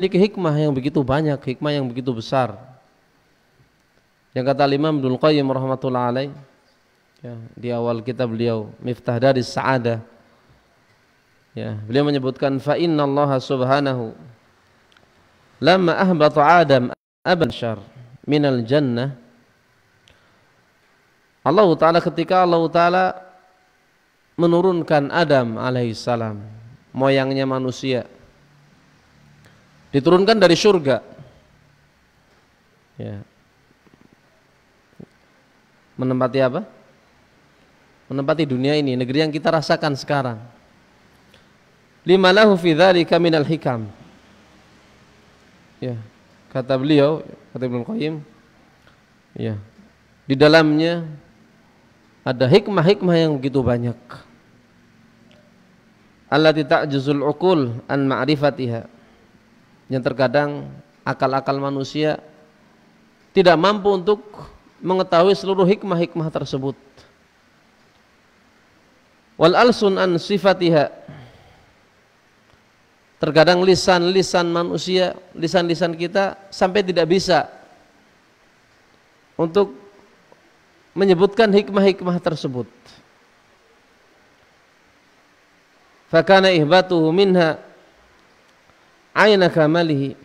hikmah yang begitu banyak, hikmah yang begitu besar. Yang kata Imam Ibnul Qayyim rahmatullah alaih, ya, di awal kitab beliau Miftah Daris Sa'adah, ya, beliau menyebutkan fa inna Allah subhanahu lamma ahbata Adam aban syar minal jannah. Allah Ta'ala ketika Allah Ta'ala menurunkan Adam alaihissalam, moyangnya manusia, diturunkan dari surga, ya, menempati apa? Menempati dunia ini, negeri yang kita rasakan sekarang. Lima lahu fi dzalika minal hikam. Ya, kata beliau, kata Ibnu Qayyim, ya, di dalamnya ada hikmah-hikmah yang begitu banyak. Allati ta'juzul uqul an ma'rifatiha, yang terkadang akal-akal manusia tidak mampu untuk mengetahui seluruh hikmah-hikmah tersebut. Wal alsun an sifatiha, terkadang lisan-lisan manusia, lisan-lisan kita sampai tidak bisa untuk menyebutkan hikmah-hikmah tersebut. Fakana ihbatuhu minha aina kamalihi.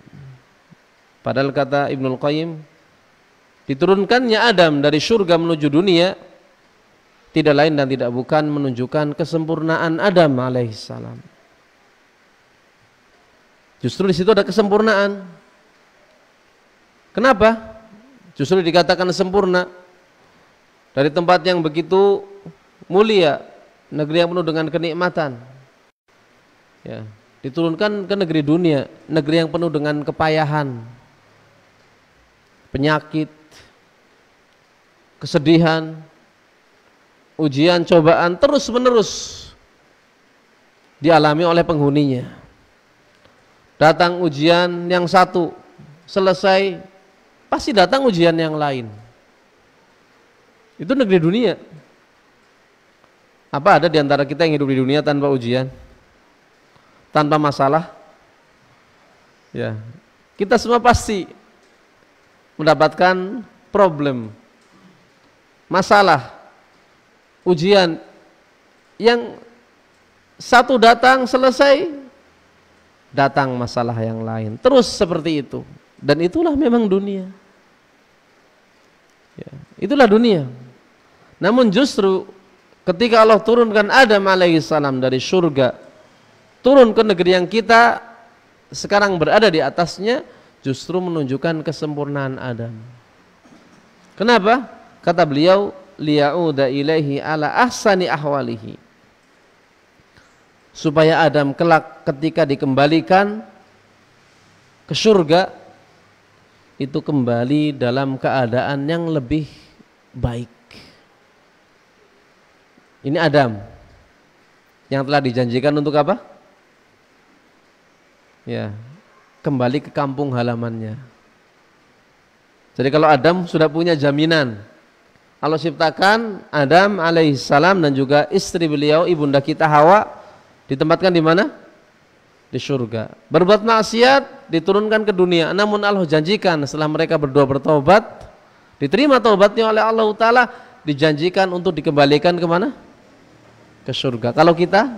Padahal kata Ibnul Qayyim, diturunkannya Adam dari surga menuju dunia tidak lain dan tidak bukan menunjukkan kesempurnaan Adam alaihissalam. Justru di situ ada kesempurnaan. Kenapa? Justru dikatakan sempurna. Dari tempat yang begitu mulia, negeri yang penuh dengan kenikmatan, ya, diturunkan ke negeri dunia, negeri yang penuh dengan kepayahan, penyakit, kesedihan, ujian, cobaan terus menerus dialami oleh penghuninya. Datang ujian yang satu, selesai, pasti datang ujian yang lain. Itu negeri dunia. Apa ada di antara kita yang hidup di dunia tanpa ujian, tanpa masalah? Ya, kita semua pasti mendapatkan problem, masalah, ujian yang satu datang selesai, datang masalah yang lain, terus seperti itu. Dan itulah memang dunia, ya, itulah dunia. Namun justru ketika Allah turunkan Adam alaihissalam dari surga, turun ke negeri yang kita sekarang berada di atasnya, justru menunjukkan kesempurnaan Adam. Kenapa? Kata beliau, liya'uda ilaihi ala ahsani ahwalihi, supaya Adam kelak ketika dikembalikan ke surga itu kembali dalam keadaan yang lebih baik. Ini Adam yang telah dijanjikan untuk apa? Ya, kembali ke kampung halamannya. Jadi kalau Adam sudah punya jaminan, Allah ciptakan Adam alaihissalam dan juga istri beliau, ibunda kita Hawa, ditempatkan di mana? Di surga. Berbuat maksiat diturunkan ke dunia. Namun Allah janjikan setelah mereka berdua bertobat, diterima taubatnya oleh Allah Ta'ala, dijanjikan untuk dikembalikan kemana? Ke surga. Kalau kita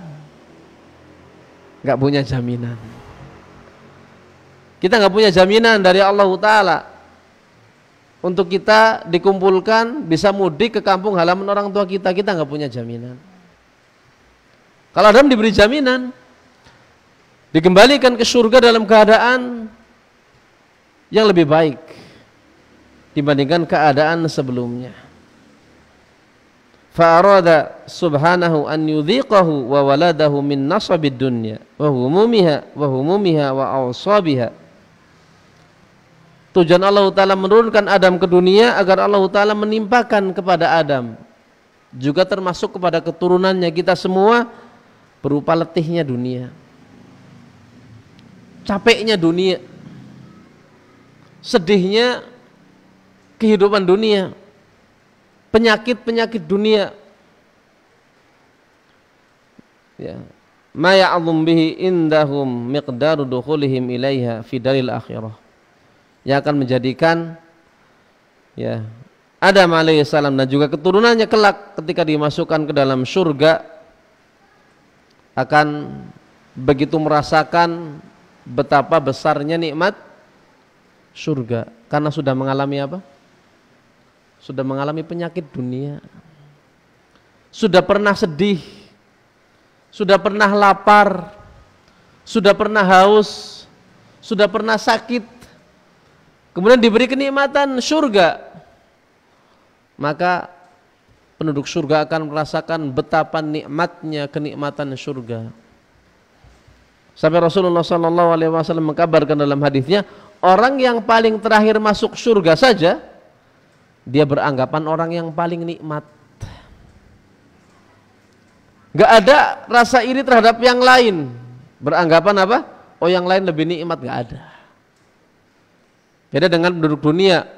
nggak punya jaminan, kita nggak punya jaminan dari Allah Ta'ala untuk kita dikumpulkan bisa mudik ke kampung halaman orang tua kita, kita nggak punya jaminan. Kalau Adam diberi jaminan, dikembalikan ke surga dalam keadaan yang lebih baik dibandingkan keadaan sebelumnya. Fa'arada subhanahu an yudhiqahu wa waladahu min nasabid dunya wa humumiha wa awsabiha. Tujuan Allah Ta'ala menurunkan Adam ke dunia agar Allah Ta'ala menimpakan kepada Adam, juga termasuk kepada keturunannya kita semua, berupa letihnya dunia, capeknya dunia, sedihnya kehidupan dunia, penyakit-penyakit dunia, ya, ma ya'dhum bihi indahum miqdaru dukhulihim ilaiha fi daril akhirah, yang akan menjadikan ya Adam alaihissalam dan juga keturunannya kelak ketika dimasukkan ke dalam surga akan begitu merasakan betapa besarnya nikmat surga karena sudah mengalami apa? Sudah mengalami penyakit dunia, sudah pernah sedih, sudah pernah lapar, sudah pernah haus, sudah pernah sakit, kemudian diberi kenikmatan surga, maka penduduk surga akan merasakan betapa nikmatnya kenikmatan surga. Sampai Rasulullah SAW mengkabarkan dalam hadisnya, orang yang paling terakhir masuk surga saja dia beranggapan orang yang paling nikmat. Gak ada rasa iri terhadap yang lain, beranggapan apa? Oh yang lain lebih nikmat, gak ada. Beda dengan penduduk dunia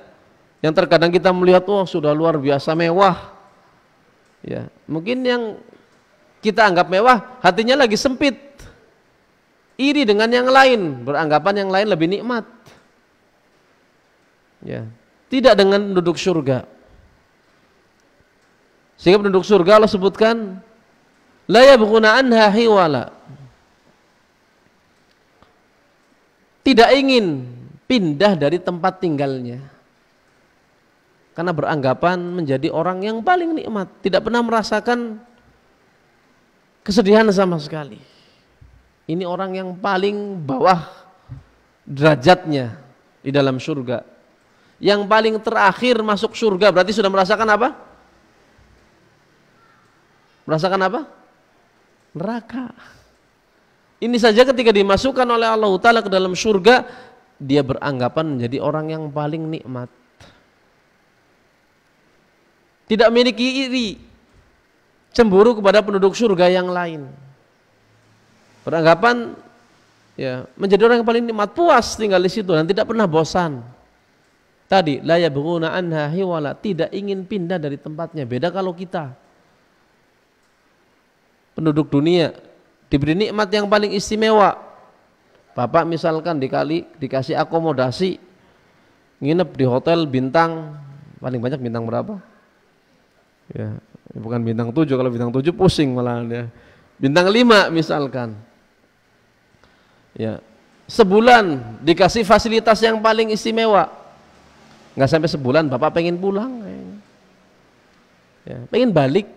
yang terkadang kita melihat, oh sudah luar biasa mewah. Ya, mungkin yang kita anggap mewah hatinya lagi sempit, iri dengan yang lain, beranggapan yang lain lebih nikmat. Ya, tidak dengan penduduk surga. Sehingga penduduk surga Allah sebutkan la yabghuna anha hiwala, tidak ingin pindah dari tempat tinggalnya karena beranggapan menjadi orang yang paling nikmat, tidak pernah merasakan kesedihan sama sekali. Ini orang yang paling bawah derajatnya di dalam surga. Yang paling terakhir masuk surga berarti sudah merasakan apa? Merasakan apa? Neraka. Ini saja ketika dimasukkan oleh Allah Ta'ala ke dalam surga, dia beranggapan menjadi orang yang paling nikmat. Tidak memiliki iri, cemburu kepada penduduk surga yang lain. Beranggapan ya menjadi orang yang paling nikmat, puas tinggal di situ dan tidak pernah bosan. Tadi la yabghuna anha hiwala, tidak ingin pindah dari tempatnya. Beda kalau kita penduduk dunia diberi nikmat yang paling istimewa. Bapak misalkan dikasih akomodasi nginep di hotel bintang, paling banyak bintang berapa? Ya, bukan bintang 7, kalau bintang 7 pusing malah ya. Bintang 5 misalkan. Ya, sebulan dikasih fasilitas yang paling istimewa. Nggak sampai sebulan bapak pengen pulang, ya, pengen balik.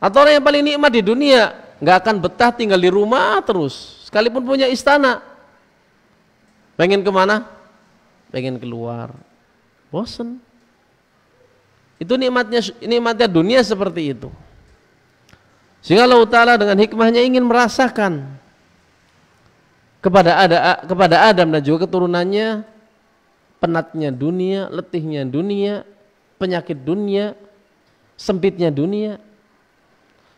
Atau orang yang paling nikmat di dunia nggak akan betah tinggal di rumah terus, sekalipun punya istana, pengen kemana? Pengen keluar, bosen. Itu nikmatnya dunia seperti itu. Sehingga Allah Ta'ala dengan hikmahnya ingin merasakan kepada Adam dan juga keturunannya penatnya dunia, letihnya dunia, penyakit dunia, sempitnya dunia,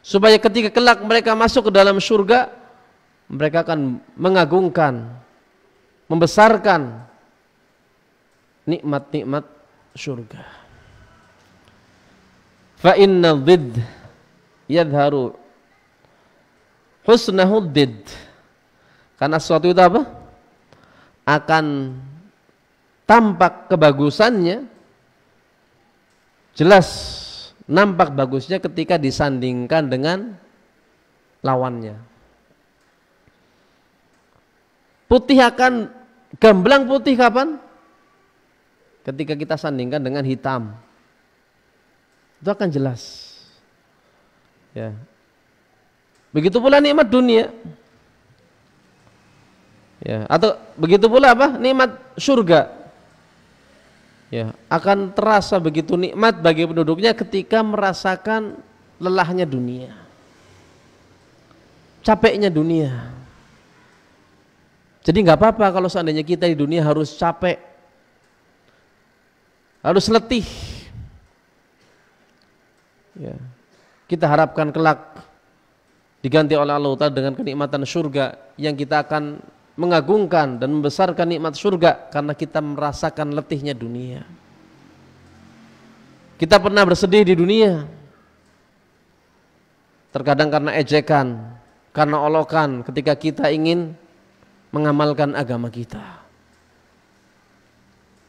supaya ketika kelak mereka masuk ke dalam surga, mereka akan mengagungkan, membesarkan nikmat-nikmat surga. Fa inna dhidd yadharu husnahu dhidd, karena sesuatu itu apa? Akan tampak kebagusannya, jelas nampak bagusnya ketika disandingkan dengan lawannya. Putih akan gamblang putih kapan? Ketika kita sandingkan dengan hitam, itu akan jelas. Ya. Begitu pula nikmat dunia. Ya, atau begitu pula apa? Nikmat surga. Ya, akan terasa begitu nikmat bagi penduduknya ketika merasakan lelahnya dunia, capeknya dunia. Jadi nggak apa-apa kalau seandainya kita di dunia harus capek, harus letih. Ya, kita harapkan kelak diganti oleh Allah Ta'ala dengan kenikmatan surga yang kita akan mengagungkan dan membesarkan nikmat surga karena kita merasakan letihnya dunia. Kita pernah bersedih di dunia, terkadang karena ejekan, karena olokan ketika kita ingin mengamalkan agama kita.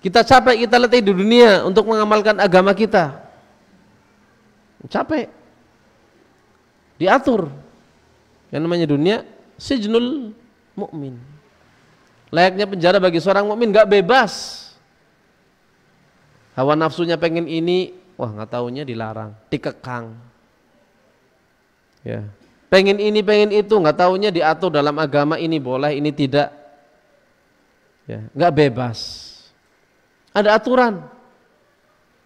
Kita capek, kita letih di dunia untuk mengamalkan agama kita. Capek. Diatur. Yang namanya dunia sijnul mukmin. Layaknya penjara bagi seorang mukmin, enggak bebas. Hawa nafsunya pengen ini, wah nggak taunya dilarang, dikekang. Ya. Pengen ini, pengen itu, nggak taunya diatur dalam agama, ini boleh, ini tidak. Ya, nggak bebas. Ada aturan.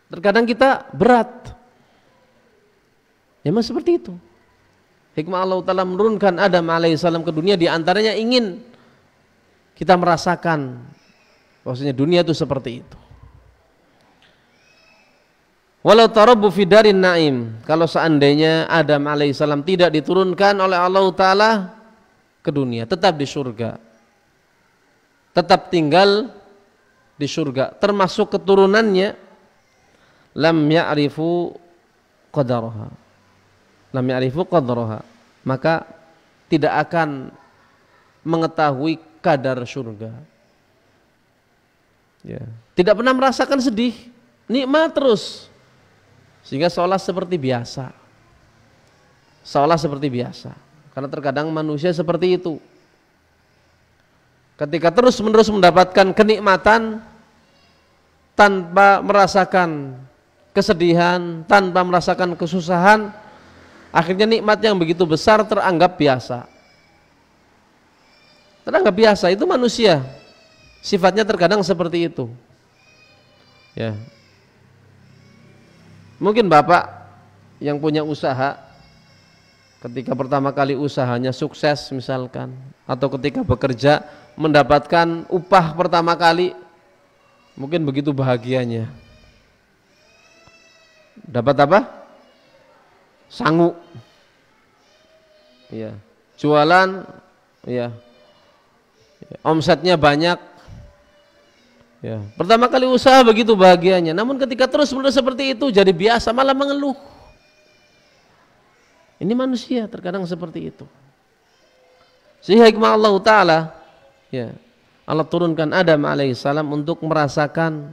Terkadang kita berat. Ya memang seperti itu. Hikmah Allah Ta'ala menurunkan Adam alaihissalam ke dunia, diantaranya ingin kita merasakan bahwasanya dunia itu seperti itu. Walau tarabbu fi darin naim, kalau seandainya Adam alaihissalam tidak diturunkan oleh Allah Ta'ala ke dunia, tetap di surga, tetap tinggal di surga, termasuk keturunannya, lam ya'rifu qadaraha, lam ya'rifu qadaraha, maka tidak akan mengetahui kadar surga. Ya. Tidak pernah merasakan sedih, nikmat terus. Sehingga seolah seperti biasa. Seolah seperti biasa. Karena terkadang manusia seperti itu. Ketika terus-menerus mendapatkan kenikmatan tanpa merasakan kesedihan, tanpa merasakan kesusahan, akhirnya nikmat yang begitu besar teranggap biasa. Teranggap biasa, itu manusia. Sifatnya terkadang seperti itu. Ya. Mungkin bapak yang punya usaha, ketika pertama kali usahanya sukses misalkan, atau ketika bekerja mendapatkan upah pertama kali, mungkin begitu bahagianya. Dapat apa? Sangu. Ya. Jualan, ya. Omsetnya banyak. Ya, pertama kali usaha begitu bahagianya, namun ketika terus-menerus seperti itu jadi biasa, malah mengeluh. Ini manusia terkadang seperti itu. Sehingga hikmah Allah Ta'ala, ya, Allah turunkan Adam alaihissalam untuk merasakan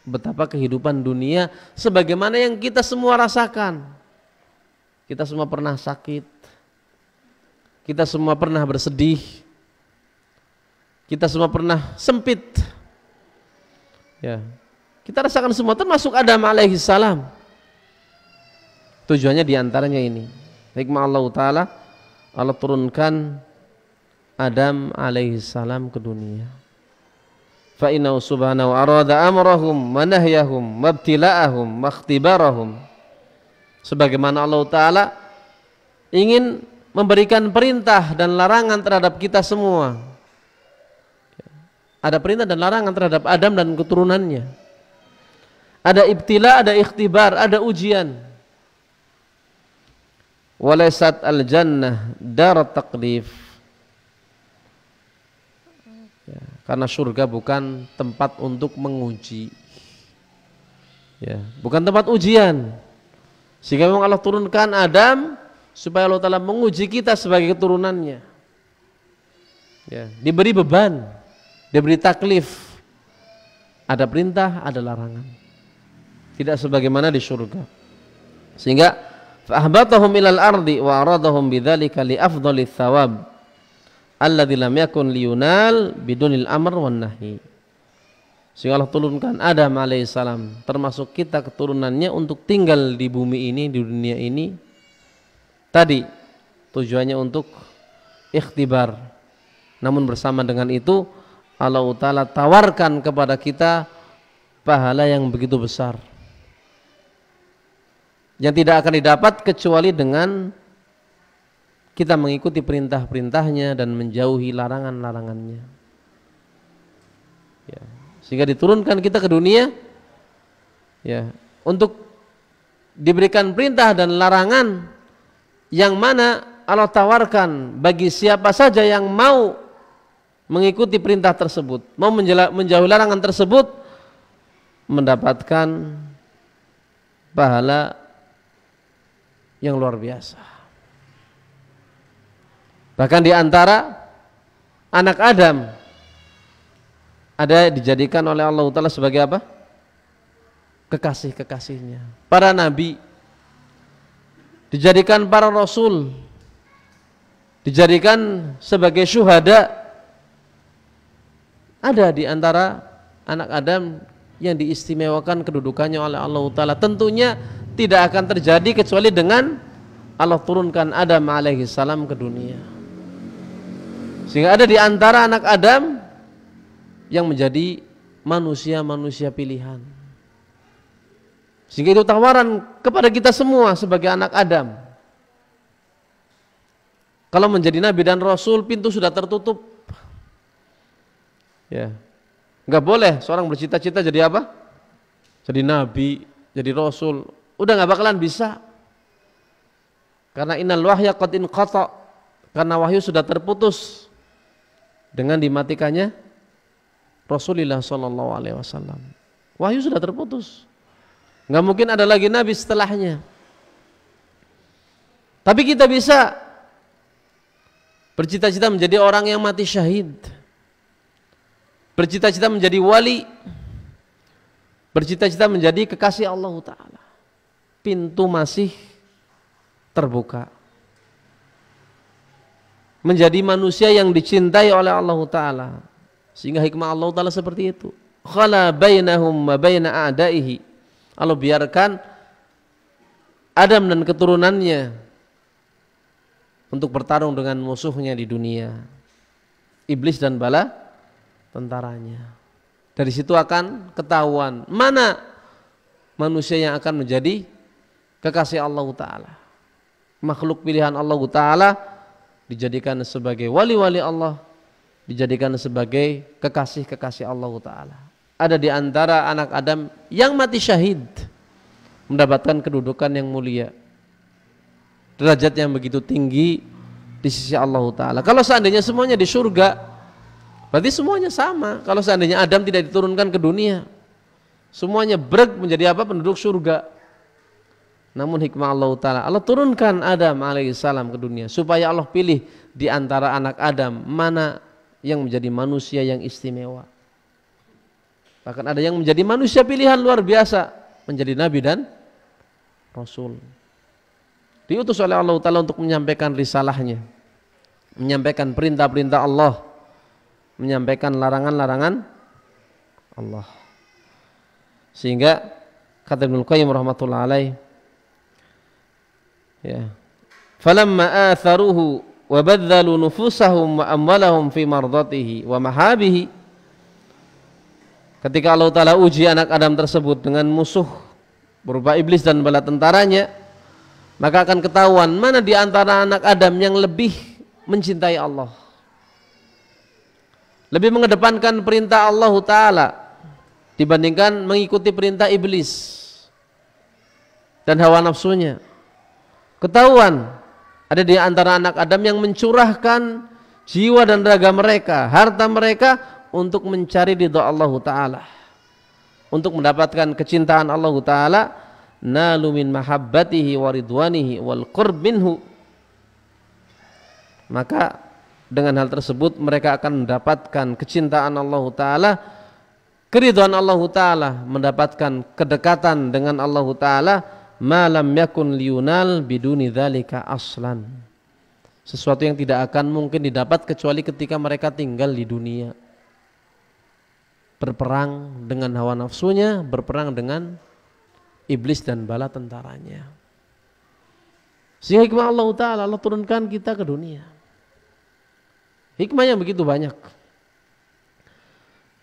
betapa kehidupan dunia sebagaimana yang kita semua rasakan. Kita semua pernah sakit, kita semua pernah bersedih, kita semua pernah sempit. Ya, kita rasakan semua, termasuk Adam alaihissalam. Tujuannya diantaranya ini, hikmah Allah Ta'ala, Allah turunkan Adam alaihissalam ke dunia. Fa innahu subhanahu arada amrahum wa nahyahum mabtila'ahum makhtibarahum. Sebagaimana Allah Ta'ala ingin memberikan perintah dan larangan terhadap kita semua. Ada perintah dan larangan terhadap Adam dan keturunannya. Ada ibtila, ada ikhtibar, ada ujian. Walaysat al-jannah dar taklif. Ya, karena surga bukan tempat untuk menguji. Ya, bukan tempat ujian. Sehingga memang Allah turunkan Adam supaya Allah Ta'ala menguji kita sebagai keturunannya. Ya, diberi beban, diberi taklif, ada perintah, ada larangan, tidak sebagaimana di surga. Sehingga fa'ahbatahum ilal ardi wa aradahum bidzalika li afdhalits thawab alladzi lam yakun liyunal bidunil amr wan nahi. Sehingga Allah turunkan Adam alaihissalam termasuk kita keturunannya untuk tinggal di bumi ini, di dunia ini. Tadi tujuannya untuk ikhtibar, namun bersama dengan itu Allah Ta'ala tawarkan kepada kita pahala yang begitu besar, yang tidak akan didapat kecuali dengan kita mengikuti perintah-perintahnya dan menjauhi larangan-larangannya. Ya, sehingga diturunkan kita ke dunia, ya, untuk diberikan perintah dan larangan yang mana Allah tawarkan bagi siapa saja yang mau mengikuti perintah tersebut, mau menjauhi larangan tersebut, mendapatkan pahala yang luar biasa. Bahkan di antara anak Adam ada dijadikan oleh Allah Ta'ala sebagai apa? Kekasih-kekasihnya. Para nabi dijadikan para rasul, dijadikan sebagai syuhada. Ada di antara anak Adam yang diistimewakan kedudukannya oleh Allah Ta'ala. Tentunya tidak akan terjadi kecuali dengan Allah turunkan Adam alaihi salam ke dunia. Sehingga ada di antara anak Adam yang menjadi manusia-manusia pilihan. Sehingga itu tawaran kepada kita semua sebagai anak Adam. Kalau menjadi nabi dan rasul, pintu sudah tertutup. Ya. Enggak boleh seorang bercita-cita jadi apa? Jadi nabi, jadi rasul. Udah enggak bakalan bisa. Karena innal wahya qad inqata. Karena wahyu sudah terputus dengan dimatikannya Rasulullah sallallahu alaihi wasallam. Wahyu sudah terputus. Enggak mungkin ada lagi nabi setelahnya. Tapi kita bisa bercita-cita menjadi orang yang mati syahid. Bercita-cita menjadi wali. Bercita-cita menjadi kekasih Allah Ta'ala. Pintu masih terbuka. Menjadi manusia yang dicintai oleh Allah Ta'ala. Sehingga hikmah Allah Ta'ala seperti itu. Khala bainahum wa baina a'daihi. Allah biarkan Adam dan keturunannya untuk bertarung dengan musuhnya di dunia. Iblis dan bala tentaranya. Dari situ akan ketahuan mana manusia yang akan menjadi kekasih Allah Ta'ala. Makhluk pilihan Allah Ta'ala dijadikan sebagai wali-wali Allah, dijadikan sebagai kekasih-kekasih Allah Ta'ala. Ada di antara anak Adam yang mati syahid, mendapatkan kedudukan yang mulia, derajat yang begitu tinggi di sisi Allah Ta'ala. Kalau seandainya semuanya di surga, berarti semuanya sama. Kalau seandainya Adam tidak diturunkan ke dunia, semuanya brek menjadi apa? Penduduk surga. Namun hikmah Allah Ta'ala, Allah turunkan Adam alaihissalam ke dunia supaya Allah pilih di antara anak Adam mana yang menjadi manusia yang istimewa. Bahkan ada yang menjadi manusia pilihan luar biasa, menjadi nabi dan rasul. Diutus oleh Allah Ta'ala untuk menyampaikan risalahnya, menyampaikan perintah-perintah Allah, menyampaikan larangan-larangan Allah. Sehingga kata Ibnu Qayyim rahmatullahi alaih, ya, falamma atharuhu wa badzalu nufusahum wa amwalahum fi mardatihi wa mahabihi. Ketika Allah Ta'ala uji anak Adam tersebut dengan musuh berupa iblis dan bala tentaranya, maka akan ketahuan mana di antara anak Adam yang lebih mencintai Allah, lebih mengedepankan perintah Allah Ta'ala dibandingkan mengikuti perintah iblis dan hawa nafsunya. Ketahuan ada di antara anak Adam yang mencurahkan jiwa dan raga mereka, harta mereka untuk mencari ridha Allah Ta'ala, untuk mendapatkan kecintaan Allah Ta'ala, nalu min mahabbatihi wa ridwanihi wal qurb minhu. Maka dengan hal tersebut mereka akan mendapatkan kecintaan Allah Ta'ala, keridhaan Allah Ta'ala, mendapatkan kedekatan dengan Allah Ta'ala, malam yakun liyunal biduni dzalika aslan. Sesuatu yang tidak akan mungkin didapat kecuali ketika mereka tinggal di dunia, berperang dengan hawa nafsunya, berperang dengan iblis dan bala tentaranya. Sehingga hikmah Allah Ta'ala, Allah turunkan kita ke dunia. Hikmahnya begitu banyak.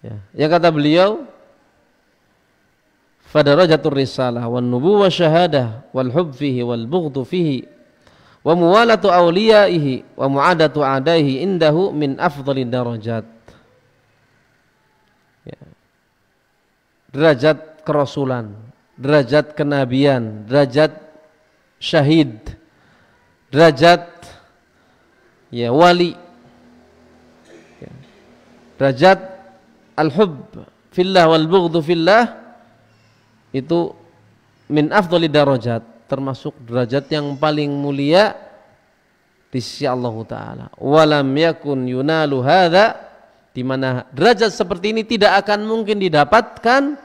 Ya, yang kata beliau, fadarajatur risalah wan nubuwah syahadah wal hub fihi wal bughdu fihi wa muwalatu awliyaihi wa mu'adatu a'daihi indahu min afdhalid darajat. Ya. Derajat kerasulan, derajat kenabian, derajat syahid, derajat ya wali, ya. Derajat al-hub fillah wal bughdhu fillah itu min afdhalid darajat, termasuk derajat yang paling mulia di sisi Allah Ta'ala. Walam yakun yunalu hadza, di mana derajat seperti ini tidak akan mungkin didapatkan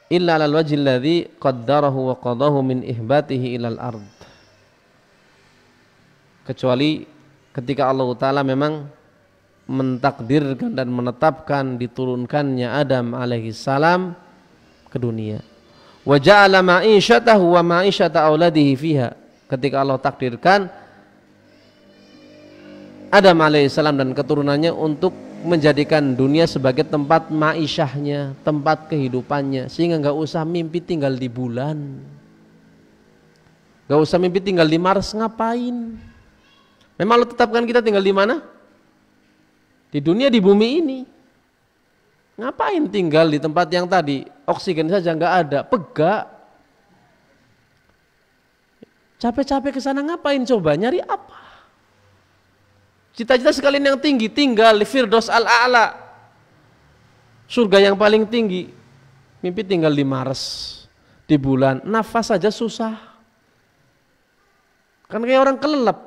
illa alal wajhil ladzi qaddarahu wa qadahu min ihbatihi ilal ard, kecuali ketika Allah Ta'ala memang mentakdirkan dan menetapkan diturunkannya Adam alaihi salam ke dunia. Wa ja'ala ma'isyatahu wa ma'isyata auladihi fiha, ketika Allah takdirkan Adam alaihissalam dan keturunannya untuk menjadikan dunia sebagai tempat ma'isyahnya, tempat kehidupannya, sehingga nggak usah mimpi tinggal di bulan, nggak usah mimpi tinggal di Mars. Ngapain? Memang Allah tetapkan kita tinggal di mana? Di dunia, di bumi ini. Ngapain tinggal di tempat yang tadi oksigen saja nggak ada, pegak. Capek-capek ke sana ngapain coba? Nyari apa? Cita-cita sekalian yang tinggi, tinggal di Firdaus al-A'la, surga yang paling tinggi. Mimpi tinggal di Mars, di bulan, nafas saja susah. Kan kayak orang kelelep.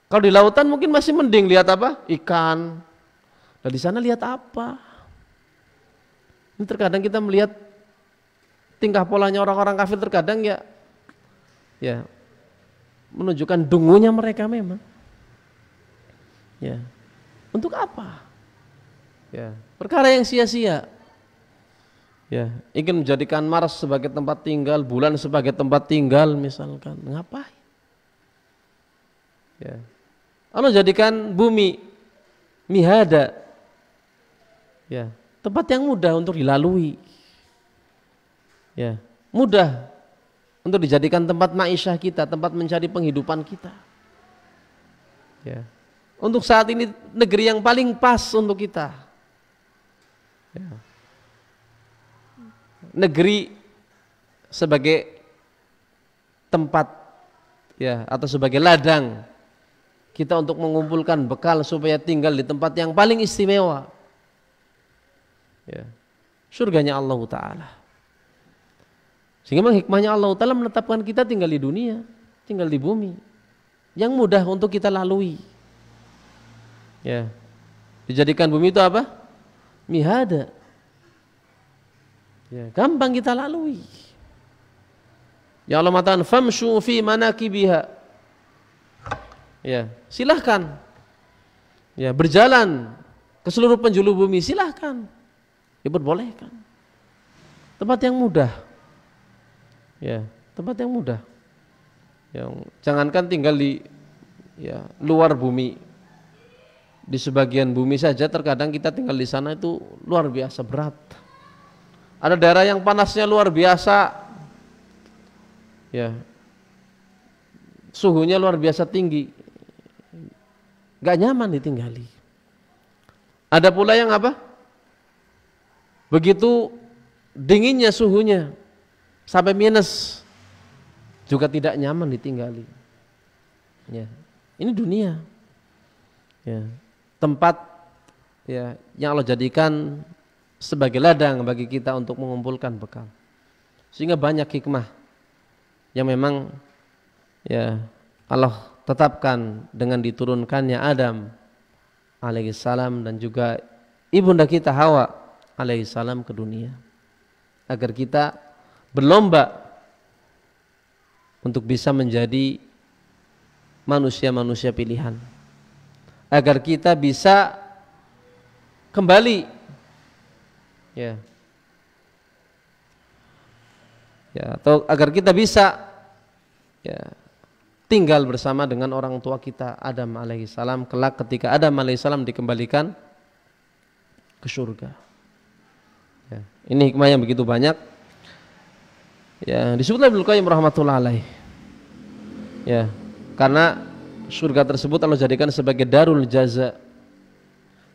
Kalau di lautan mungkin masih mending, lihat apa? Ikan. Nah di sana lihat apa? Ini terkadang kita melihat tingkah polanya orang-orang kafir, terkadang ya menunjukkan dungunya mereka memang. Ya, untuk apa? Ya, perkara yang sia-sia. Ya, ingin menjadikan Mars sebagai tempat tinggal, bulan sebagai tempat tinggal misalkan, ngapain? Ya, Allah jadikan bumi mihada, ya, tempat yang mudah untuk dilalui, ya, mudah untuk dijadikan tempat ma'isyah kita, tempat mencari penghidupan kita. Ya. Untuk saat ini negeri yang paling pas untuk kita. Ya. Negeri sebagai tempat, ya, atau sebagai ladang kita untuk mengumpulkan bekal supaya tinggal di tempat yang paling istimewa. Ya. Surganya Allah Ta'ala. Sehingga memang hikmahnya Allah Ta'ala menetapkan kita tinggal di dunia, tinggal di bumi yang mudah untuk kita lalui. Ya, dijadikan bumi itu apa? Mihada. Ya, gampang kita lalui. Ya Allah matakan famshu fi manakibiha. Ya, silahkan. Ya, berjalan ke seluruh penjuru bumi, silahkan. Diperbolehkan. Tempat yang mudah. Ya, tempat yang mudah. Yang jangankan tinggal di luar bumi. Di sebagian bumi saja terkadang kita tinggal di sana itu luar biasa berat. Ada daerah yang panasnya luar biasa, ya, suhunya luar biasa tinggi, gak nyaman ditinggali. Ada pula yang apa? Begitu dinginnya suhunya sampai minus, juga tidak nyaman ditinggali. Ya, ini dunia. Ya. Tempat, ya, yang Allah jadikan sebagai ladang bagi kita untuk mengumpulkan bekal. Sehingga banyak hikmah yang memang, ya, Allah tetapkan dengan diturunkannya Adam alaihissalam dan juga ibunda kita Hawa alaihissalam ke dunia, agar kita berlomba untuk bisa menjadi manusia-manusia pilihan, agar kita bisa kembali, ya, atau agar kita bisa, ya, tinggal bersama dengan orang tua kita Adam alaihissalam kelak ketika Adam alaihissalam dikembalikan ke surga. Ya, ini hikmah yang begitu banyak. Ya, disebutlah Ibnu Qayyim rahmatullah alaih. Ya, karena surga tersebut Allah jadikan sebagai darul jaza,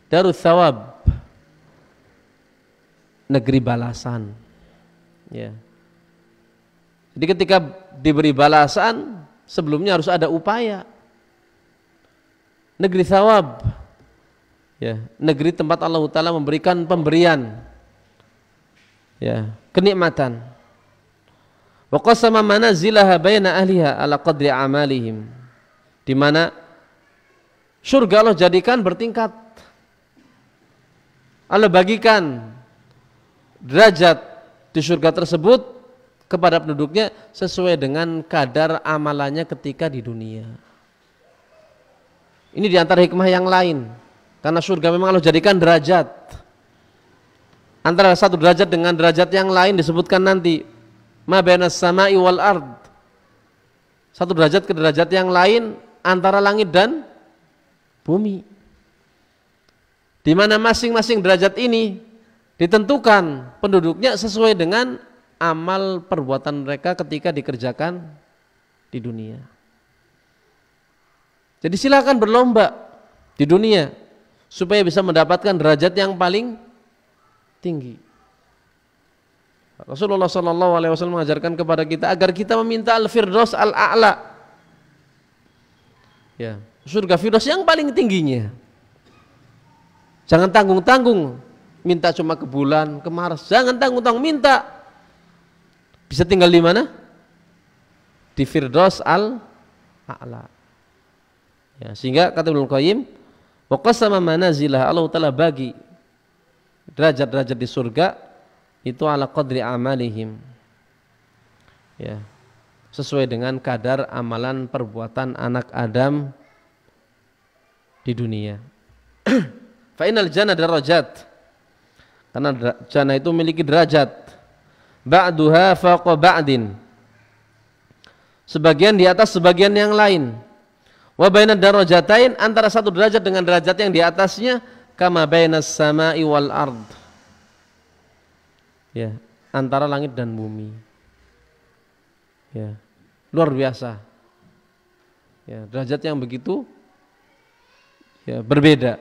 darul thawab, negeri balasan. Ya. Jadi ketika diberi balasan, sebelumnya harus ada upaya. Negeri thawab, ya, negeri tempat Allah Ta'ala memberikan pemberian, ya, kenikmatan. Wa qasama manazilaha baina ahliha ala qadri amalihim. di mana surga Allah jadikan bertingkat. Allah bagikan derajat di surga tersebut kepada penduduknya sesuai dengan kadar amalannya ketika di dunia. Ini diantara hikmah yang lain, karena surga memang Allah jadikan derajat. Antara satu derajat dengan derajat yang lain disebutkan nanti ma bainas sama'i wal ard. Satu derajat ke derajat yang lain antara langit dan bumi. Di mana masing-masing derajat ini ditentukan penduduknya sesuai dengan amal perbuatan mereka ketika dikerjakan di dunia. Jadi silakan berlomba di dunia supaya bisa mendapatkan derajat yang paling tinggi. Rasulullah SAW mengajarkan kepada kita agar kita meminta al-firdaus al-a'la. Ya, surga firdaus yang paling tingginya. Jangan tanggung-tanggung minta cuma ke bulan, ke Mars. Jangan tanggung-tanggung minta. Bisa tinggal di mana? Di firdaus al-a'la. Ya, sehingga kata Ibnu Qayyim, wa qasama manazilah, Allah Ta'ala bagi derajat-derajat di surga itu ala qadri amalihim, ya, sesuai dengan kadar amalan perbuatan anak Adam di dunia. Fa innal jannah darajat, karena jannah itu memiliki derajat, ba'duha faqa ba'din, sebagian di atas sebagian yang lain. Wa bainad darajatain, antara satu derajat dengan derajat yang di atasnya, kama bainas sama'i wal ard, ya, antara langit dan bumi. Ya, luar biasa. Ya, derajat yang begitu ya berbeda.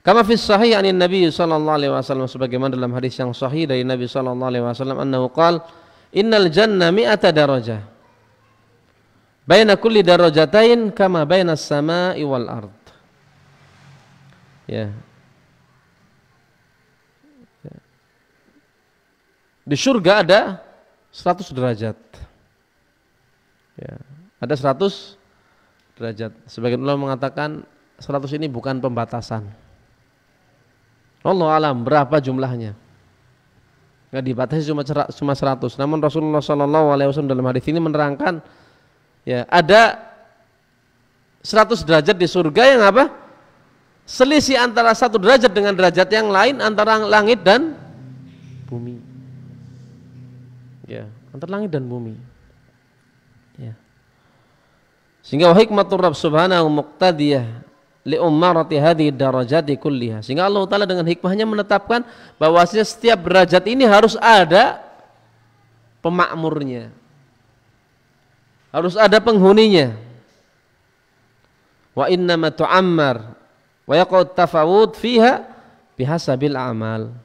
Kama fi sahih anin Nabi sallallahu alaihi wasallam, sebagaimana dalam hadis yang sahih dari Nabi sallallahu alaihi wasallam, annahu qala innal janna mi'ata darajah baina kulli darajatain kama bainas sama'i wal ard. Ya. Di surga ada 100 derajat. Ya, ada 100 derajat. Sebagian ulama mengatakan 100 ini bukan pembatasan. Allah alam berapa jumlahnya. Enggak dibatasi cuma 100. Namun Rasulullah SAW dalam hadis ini menerangkan, ya, ada 100 derajat di surga yang apa? Selisih antara satu derajat dengan derajat yang lain antara langit dan bumi. Ya, antara langit dan bumi. Ya. Sehingga hikmatur Rabb subhanahu muqtadiyah li ummarati hadhihi darajati kulliha. Sehingga Allah Ta'ala dengan hikmahnya menetapkan bahwasanya setiap derajat ini harus ada pemakmurnya. Harus ada penghuninya. Wa innama tu'ammar wa yaqut tafawud fiha bihasabil amal.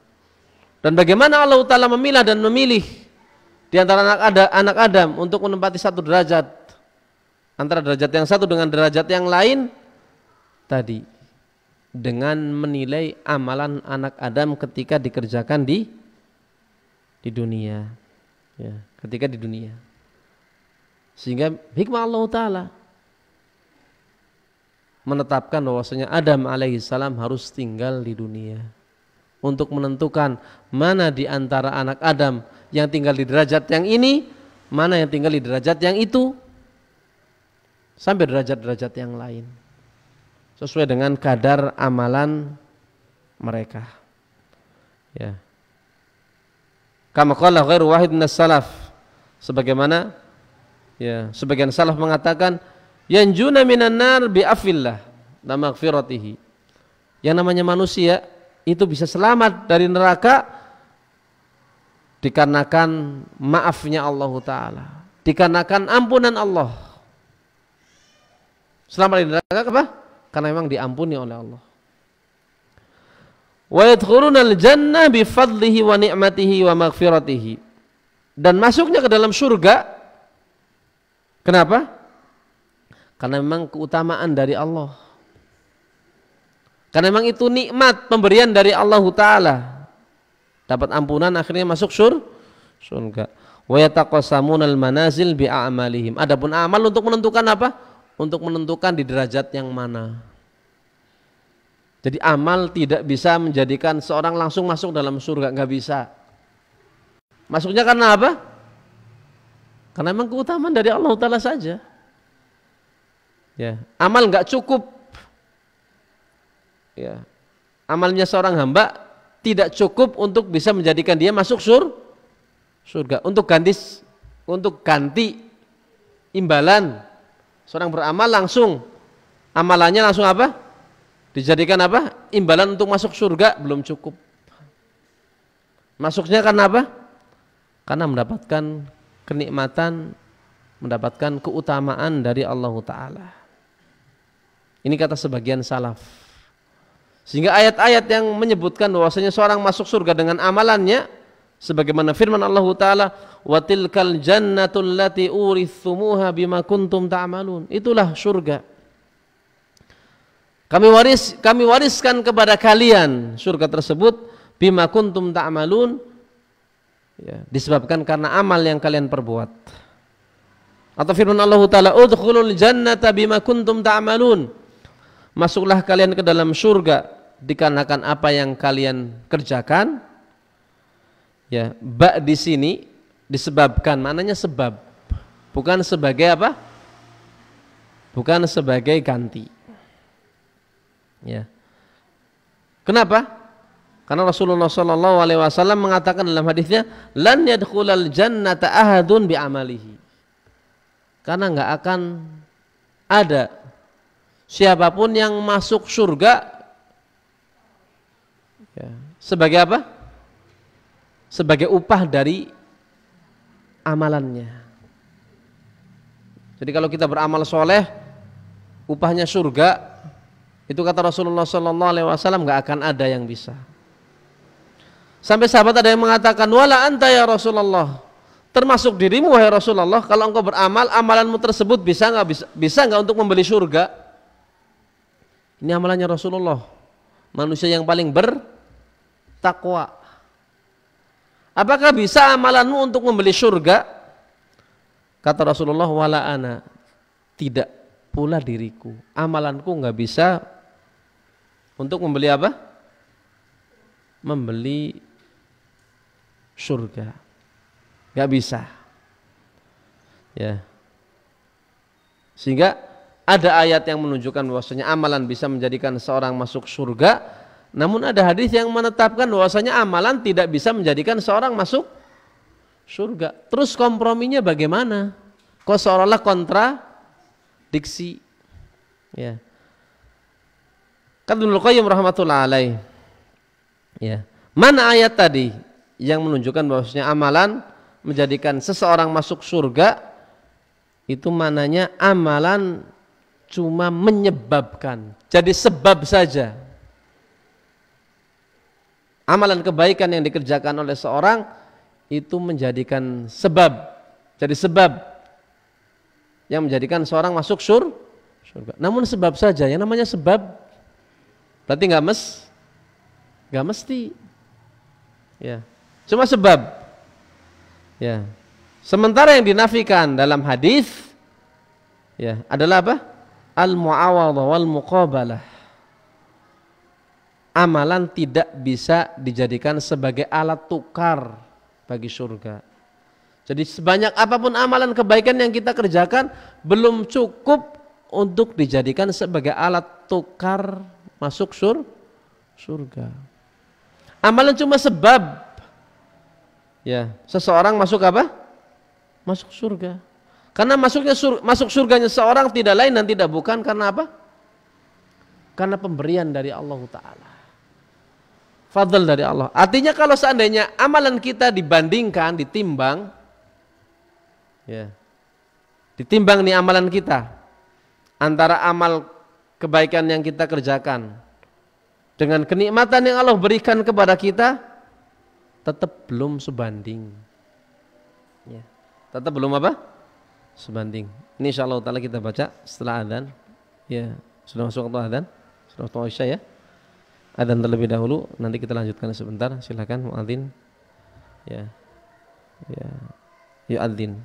Dan bagaimana Allah Ta'ala memilah dan memilih di antara anak Adam untuk menempati satu derajat antara derajat yang satu dengan derajat yang lain tadi, dengan menilai amalan anak Adam ketika dikerjakan di dunia, ya, ketika di dunia. Sehingga hikmah Allah Ta'ala menetapkan bahwasanya Adam alaihissalam harus tinggal di dunia untuk menentukan mana di antara anak Adam yang tinggal di derajat yang ini, mana yang tinggal di derajat yang itu, sampai derajat-derajat yang lain sesuai dengan kadar amalan mereka. Ya. Kama qala ghairu wahid minas salaf, sebagaimana, ya, sebagian salaf mengatakan yanjuna minan nar bi'afillah wa maghfiratihi. Yang namanya manusia itu bisa selamat dari neraka dikarenakan maafnya Allah Ta'ala, dikarenakan ampunan Allah. Selamat dari neraka apa? Karena memang diampuni oleh Allah. Wa yadkhulunal jannah bifadlihi wa ni'matihi wa maghfiratihi. Dan masuknya ke dalam surga, kenapa? Karena memang keutamaan dari Allah. Karena memang itu nikmat pemberian dari Allah Ta'ala. Dapat ampunan, akhirnya masuk surga. Wa yataqasamunal manazil bi'amalihim. Adapun amal untuk menentukan apa? untuk menentukan di derajat yang mana. Jadi amal tidak bisa menjadikan seorang langsung masuk dalam surga, nggak bisa. Masuknya karena apa? Karena memang keutamaan dari Allah Ta'ala saja. Ya, amal nggak cukup. Ya, amalnya seorang hamba tidak cukup untuk bisa menjadikan dia masuk surga. Untuk ganti imbalan seorang beramal langsung amalannya langsung apa? Dijadikan apa? Imbalan untuk masuk surga belum cukup. Masuknya karena apa? Karena mendapatkan kenikmatan, mendapatkan keutamaan dari Allah Ta'ala. Ini kata sebagian salaf. Sehingga ayat-ayat yang menyebutkan bahwasanya seorang masuk surga dengan amalannya, sebagaimana firman Allah Ta'ala, wa tilkal jannatul lati urithumuha bima kuntum ta'malun. Itulah surga. Kami wariskan kepada kalian surga tersebut bima kuntum ta'malun, ya, disebabkan karena amal yang kalian perbuat. Atau firman Allah Ta'ala, udkhulul jannata bima kuntum ta'malun. Masuklah kalian ke dalam surga dikarenakan apa yang kalian kerjakan. Ya, ba di sini disebabkan, maknanya sebab, bukan sebagai apa? Bukan sebagai ganti. Ya. Kenapa? Karena Rasulullah Shallallahu Alaihi Wasallam mengatakan dalam hadisnya, lan yadkhulal jannata ahadun bi amalihi. Karena nggak akan ada siapapun yang masuk surga, ya, sebagai apa? Sebagai upah dari amalannya. Jadi kalau kita beramal soleh, upahnya surga, itu kata Rasulullah Sallallahu Alaihi Wasallam nggak akan ada yang bisa. Sampai sahabat ada yang mengatakan, wala anta ya Rasulullah, termasuk dirimu wahai Rasulullah, kalau engkau beramal, amalanmu tersebut bisa nggak untuk membeli surga? Ini amalannya Rasulullah, manusia yang paling bertakwa. Apakah bisa amalanmu untuk membeli surga? Kata Rasulullah, wala ana, tidak pula diriku, amalanku nggak bisa untuk membeli apa? Membeli surga, nggak bisa. Ya, sehingga ada ayat yang menunjukkan bahwasanya amalan bisa menjadikan seorang masuk surga, namun ada hadis yang menetapkan bahwasanya amalan tidak bisa menjadikan seorang masuk surga. Terus komprominya bagaimana? Kok seolah-olah kontradiksi? Ya. Kata Ibnu Qayyim rahmatullah alaih, ya, mana ayat tadi yang menunjukkan bahwasanya amalan menjadikan seseorang masuk surga? Itu mananya amalan cuma menyebabkan, jadi sebab saja. Amalan kebaikan yang dikerjakan oleh seorang itu menjadikan sebab, jadi sebab yang menjadikan seorang masuk surga. Namun sebab saja, yang namanya sebab berarti nggak mesti, ya, cuma sebab. Ya, sementara yang dinafikan dalam hadis, ya, adalah apa? Al-mu'awadhah wal muqabalah. Amalan tidak bisa dijadikan sebagai alat tukar bagi surga. Jadi sebanyak apapun amalan kebaikan yang kita kerjakan belum cukup untuk dijadikan sebagai alat tukar masuk surga. Amalan cuma sebab, ya, seseorang masuk apa? Masuk surga. Karena masuk surganya seorang tidak lain dan tidak bukan karena apa? Karena pemberian dari Allah Ta'ala, fadl dari Allah. Artinya kalau seandainya amalan kita dibandingkan, ditimbang, ya, ditimbang nih amalan kita antara amal kebaikan yang kita kerjakan dengan kenikmatan yang Allah berikan kepada kita, tetap belum sebanding, ya, tetap belum apa? Sebanding. Ini insyaallah taala kita baca setelah adzan. Ya, sudah masuk waktu adzan, sudah waktu Isya ya. Adzan terlebih dahulu, nanti kita lanjutkan sebentar. Silakan muadzin. Ya. Ya. Yu'adzin.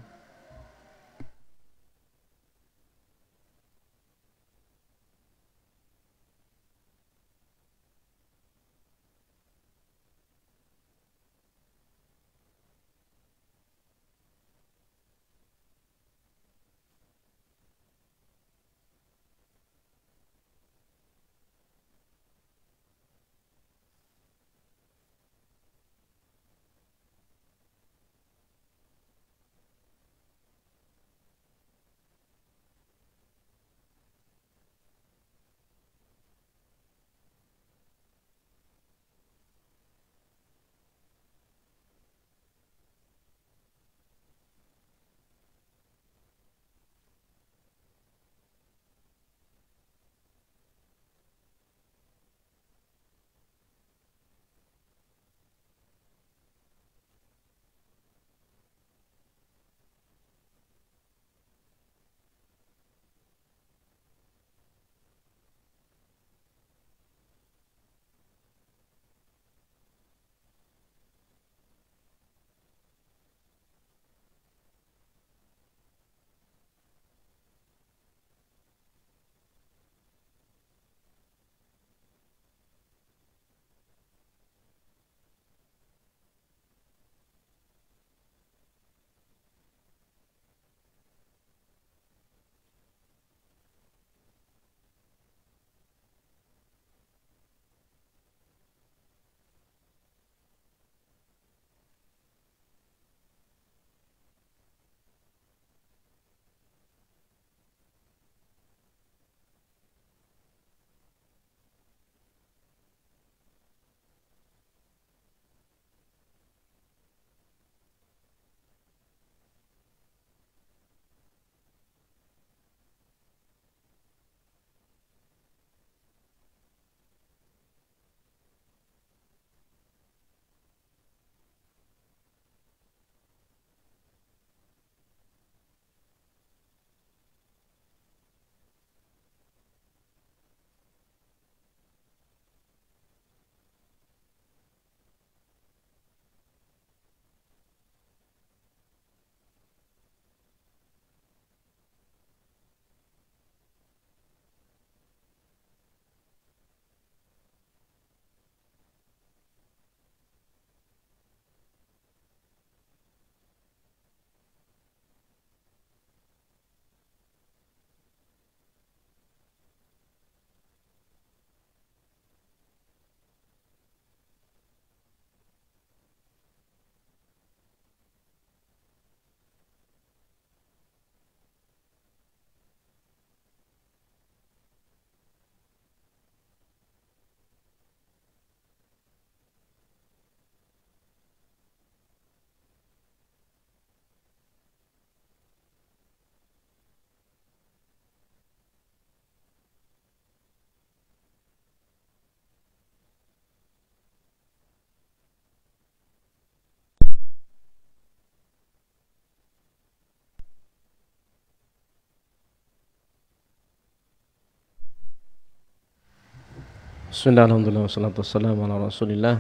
Bismillah, alhamdulillah, wassalatu wassalamu ala rasulillah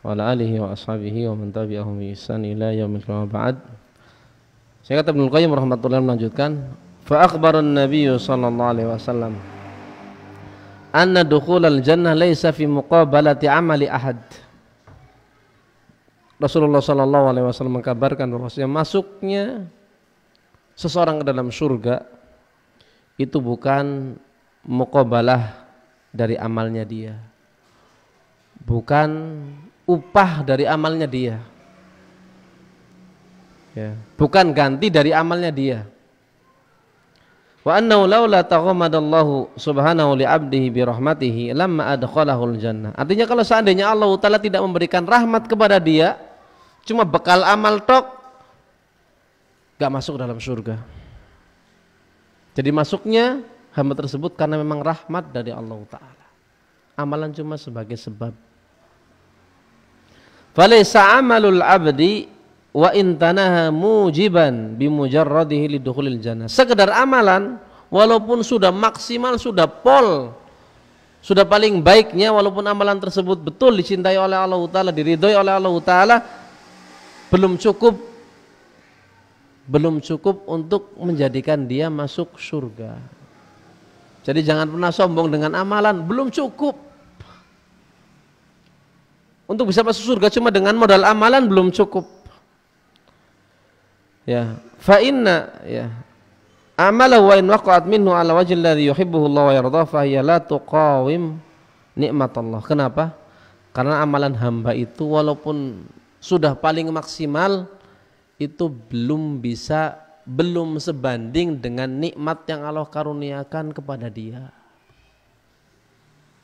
wa ala alihi wa ashabihi wa man tabi'ahum bi ihsan ila yaumil qiyamah ba'd. Saya kata Ibnu Qayyim rahmatullahi melanjutkan, fa akhbaran Nabi sallallahu alaihi wasallam anna dukhulal jannah laisa fi muqabalati amali ahad. Rasulullah sallallahu alaihi wasallam mengkabarkan bahwasanya masuknya seseorang ke dalam surga itu bukan muqabalah dari amalnya dia, bukan upah dari amalnya dia, ya, bukan ganti dari amalnya dia. Wa annahu laula taghammadallahu subhanahu li 'abdihi bi rahmatihi lamma adkhalahul jannah. Artinya kalau seandainya Allah Ta'ala tidak memberikan rahmat kepada dia, cuma bekal amal tok, gak masuk dalam surga. Jadi masuknya hamba tersebut karena memang rahmat dari Allah Ta'ala. Amalan cuma sebagai sebab. Falaysa amalul abdi wa intanaha mujiban bimujarradihi lidukhulil jannah. Sekedar amalan walaupun sudah maksimal, sudah pol, sudah paling baiknya, walaupun amalan tersebut betul dicintai oleh Allah Ta'ala, diridhoi oleh Allah Ta'ala, belum cukup untuk menjadikan dia masuk surga. Jadi jangan pernah sombong dengan amalan, belum cukup. Untuk bisa masuk surga cuma dengan modal amalan belum cukup. Ya, fa inna ya amalahu wa in waqa'at minhu ala wajhil ladzi yuhibbuhu Allah wa yarda fa hiya la tuqawim nikmatallah. Kenapa? Karena amalan hamba itu walaupun sudah paling maksimal itu belum sebanding dengan nikmat yang Allah karuniakan kepada dia.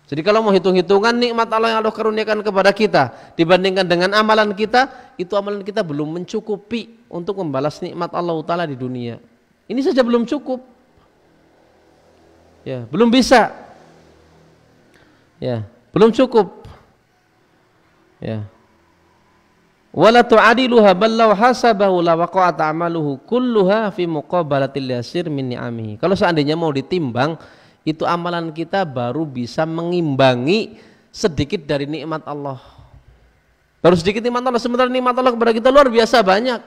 Jadi kalau mau hitung-hitungan nikmat Allah yang Allah karuniakan kepada kita dibandingkan dengan amalan kita, itu amalan kita belum mencukupi untuk membalas nikmat Allah Ta'ala di dunia. Ini saja belum cukup. Ya, belum bisa. Ya, belum cukup. Ya. Wala tu'adiluha bal law hasabahu la waqa'at amaluhu kulluha fi muqabalatil yasir min ni'amihi. Kalau seandainya mau ditimbang, itu amalan kita baru bisa mengimbangi sedikit dari nikmat Allah. Baru sedikit nikmat Allah, sementara nikmat Allah kepada kita luar biasa banyak.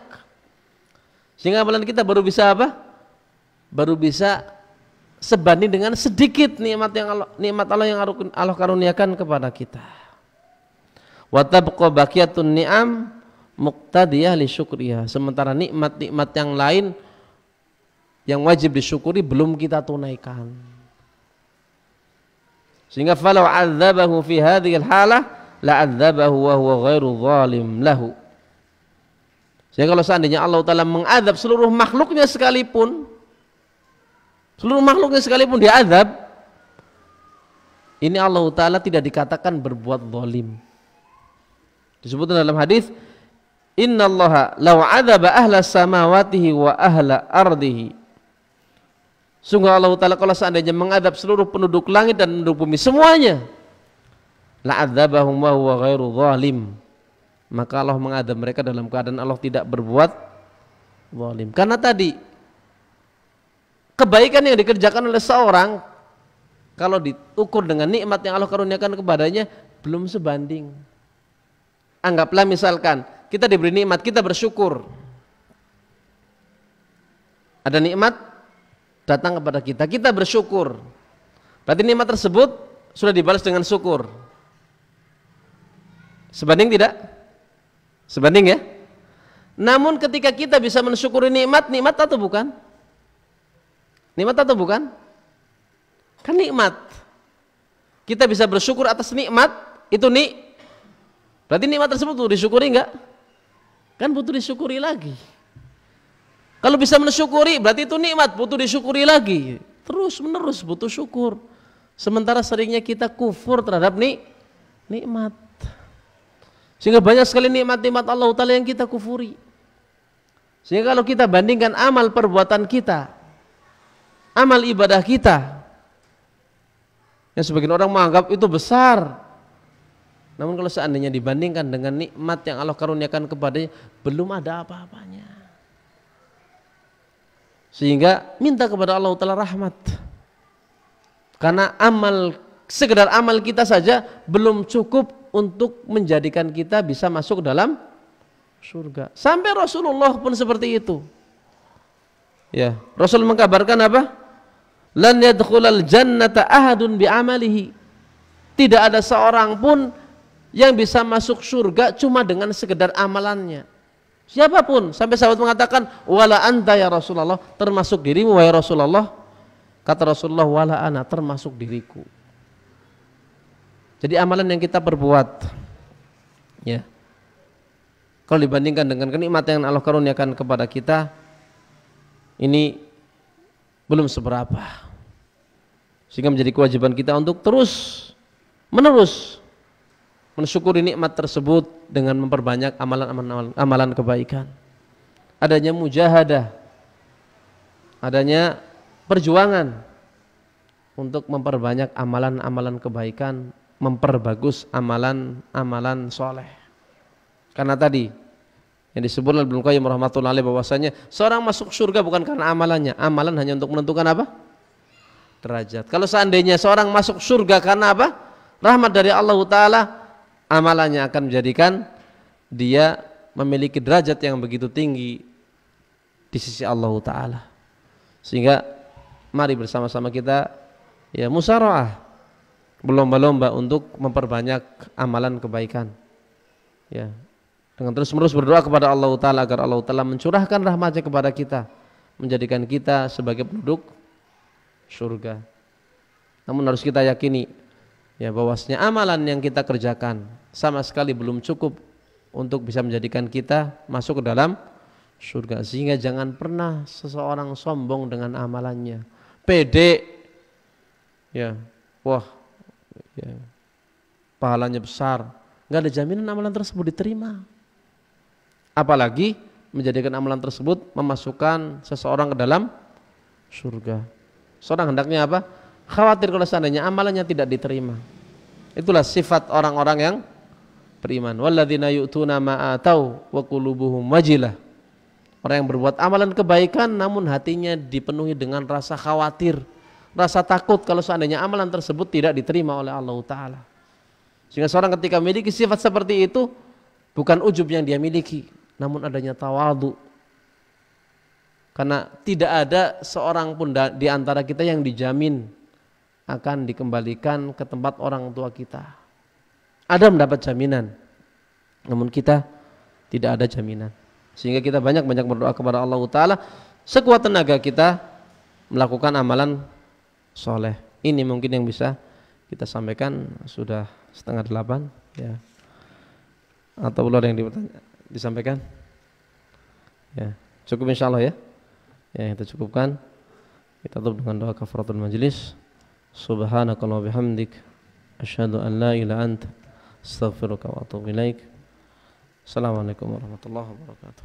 Sehingga amalan kita baru bisa apa? Baru bisa sebanding dengan sedikit nikmat Allah yang Allah karuniakan kepada kita. Wa tabqa baqiyatun ni'am muqtadiyah li syukriha. Sementara nikmat-nikmat yang lain yang wajib disyukuri belum kita tunaikan. Sehingga falau 'adzabahu fi hadhil halah la 'adzabahu wa huwa ghairu zalim lahu. Sehingga kalau seandainya Allah Ta'ala mengadab seluruh makhluknya sekalipun diadab, ini Allah Ta'ala tidak dikatakan berbuat zalim. Disebutkan dalam hadis, innallaha law 'adzaba ahla samawatihi wa ahla ardihi. Sungguh Allah Ta'ala kalau seandainya mengadab seluruh penduduk langit dan penduduk bumi semuanya, la 'adzabahum wa huwa ghairu zalim. Maka Allah mengadab mereka dalam keadaan Allah tidak berbuat zalim. Karena tadi kebaikan yang dikerjakan oleh seorang kalau diukur dengan nikmat yang Allah karuniakan kepadanya belum sebanding. Anggaplah misalkan kita diberi nikmat, kita bersyukur. Ada nikmat datang kepada kita, kita bersyukur. Berarti nikmat tersebut sudah dibalas dengan syukur. Sebanding tidak? Sebanding ya? Namun ketika kita bisa mensyukuri nikmat atau bukan? Nikmat atau bukan? Kan nikmat. Kita bisa bersyukur atas nikmat, itu berarti nikmat tersebut butuh disyukuri enggak? Kan butuh disyukuri lagi. Kalau bisa mensyukuri berarti itu nikmat, butuh disyukuri lagi. Terus menerus butuh syukur. Sementara seringnya kita kufur terhadap nikmat. Sehingga banyak sekali nikmat-nikmat Allah Ta'ala yang kita kufuri. Sehingga kalau kita bandingkan amal perbuatan kita, amal ibadah kita, yang sebagian orang menganggap itu besar, namun kalau seandainya dibandingkan dengan nikmat yang Allah karuniakan kepadanya, belum ada apa-apanya. Sehingga minta kepada Allah Ta'ala rahmat. Karena amal sekedar amal kita saja belum cukup untuk menjadikan kita bisa masuk dalam surga. Sampai Rasulullah pun seperti itu. Ya, Rasul mengkabarkan apa? Lan yadkhulal jannata ahadun bi'amalihi. Tidak ada seorang pun yang bisa masuk surga cuma dengan sekedar amalannya. Siapapun, sampai sahabat mengatakan wala anta ya Rasulullah, termasuk dirimu wahai Rasulullah. Kata Rasulullah wala ana, termasuk diriku. Jadi amalan yang kita perbuat, ya, kalau dibandingkan dengan kenikmatan yang Allah karuniakan kepada kita, ini belum seberapa. Sehingga menjadi kewajiban kita untuk terus menerus mensyukuri nikmat tersebut dengan memperbanyak amalan kebaikan. Adanya mujahadah, adanya perjuangan untuk memperbanyak amalan-amalan kebaikan, memperbagus amalan-amalan soleh. Karena tadi yang disebut oleh Ibnu Qayyim rahmatullahi alaih bahwasanya seorang masuk surga bukan karena amalannya, amalan hanya untuk menentukan apa? Derajat. Kalau seandainya seorang masuk surga karena apa? Rahmat dari Allah Ta'ala, amalannya akan menjadikan dia memiliki derajat yang begitu tinggi di sisi Allah Ta'ala. Sehingga mari bersama-sama kita ya musyawarah, berlomba-lomba untuk memperbanyak amalan kebaikan, ya, dengan terus-menerus berdoa kepada Allah Ta'ala agar Allah Ta'ala mencurahkan rahmatnya kepada kita, menjadikan kita sebagai penduduk surga. Namun harus kita yakini ya bahwasanya amalan yang kita kerjakan sama sekali belum cukup untuk bisa menjadikan kita masuk ke dalam surga. Sehingga jangan pernah seseorang sombong dengan amalannya, pede, ya, wah, ya, pahalanya besar, nggak ada jaminan amalan tersebut diterima. Apalagi menjadikan amalan tersebut memasukkan seseorang ke dalam surga. Seorang hendaknya apa? Khawatir kalau seandainya amalannya tidak diterima. Itulah sifat orang-orang yang beriman. Walladzina yu'tuna ma atau wa qulubuhum wajilah. Orang yang berbuat amalan kebaikan namun hatinya dipenuhi dengan rasa khawatir, rasa takut kalau seandainya amalan tersebut tidak diterima oleh Allah Ta'ala. Sehingga seorang ketika memiliki sifat seperti itu, bukan ujub yang dia miliki, namun adanya tawadhu. Karena tidak ada seorang pun di antara kita yang dijamin akan dikembalikan ke tempat orang tua kita. Ada mendapat jaminan, namun kita tidak ada jaminan. Sehingga kita banyak-banyak berdoa kepada Allah Ta'ala sekuat tenaga kita melakukan amalan soleh. Ini mungkin yang bisa kita sampaikan. Sudah 7:30 ya. Atau belum ada yang disampaikan? Ya, cukup insyaallah ya. Ya, kita cukupkan. Kita tutup dengan doa kafaratul majlis. Subhanakallahumma bihamdik asyhadu an la ilaha illa anta astaghfiruka wa atubu ilaik. Assalamualaikum warahmatullahi wabarakatuh.